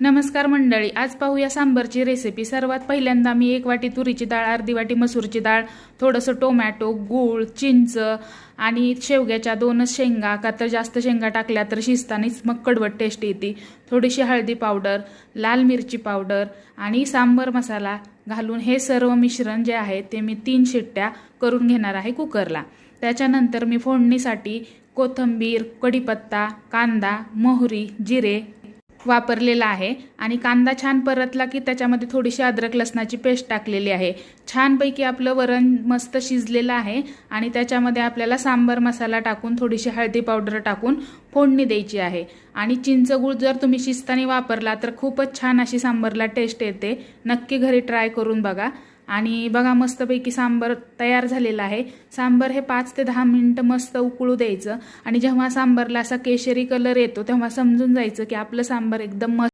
नमस्कार मंडळी, आज पाहूया सांबरची रेसिपी। सर्वात पहिल्यांदा मी 1 वाटी तुरीची डाळ, अर्धी वाटी मसूरची डाळ, थोडंसं टोमॅटो, गूळ, चिंच आणि शेवग्याच्या 2च शेंगा, का तर जास्त शेंगा टाकल्या तर शिजतानीच मग कडवट टेस्ट येते, थोडीशी हळदी पावडर, लाल मिरची पावडर आणि सांबर मसाला घालून हे सर्व मिश्रण जे आहे ते मी 3 शिट्ट्या करून घेणार आहे कुकरला। त्याच्यानंतर मी फोडणीसाठी कोथिंबीर, कढीपत्ता, कांदा, मोहरी, जिरे वापरलेला आहे आणि कांदा छान परतला की त्याच्यामध्ये थोडीशी अद्रक लसणाची पेस्ट टाकलेली आहे। छानपैकी आपलं वरण मस्त शिजलेलं आहे आणि त्याच्यामध्ये आपल्याला सांबर मसाला टाकून थोडीशी हळदी पावडर टाकून फोडणी द्यायची आहे। आणि चिंच गूळ जर तुम्ही शिजताना वापरला तर खूपच छान अशी सांबरला टेस्ट येते। नक्की घरी ट्राय करून बघा। आणि बघा मस्तपैकी सांबर तयार झालेला आहे। सांबर हे 5 ते 10 मिनिटं मस्त उकळू द्यायचं आणि जेव्हा सांबरला असा केशरी कलर येतो तेव्हा समजून जायचं की आपलं सांबर एकदम मस्त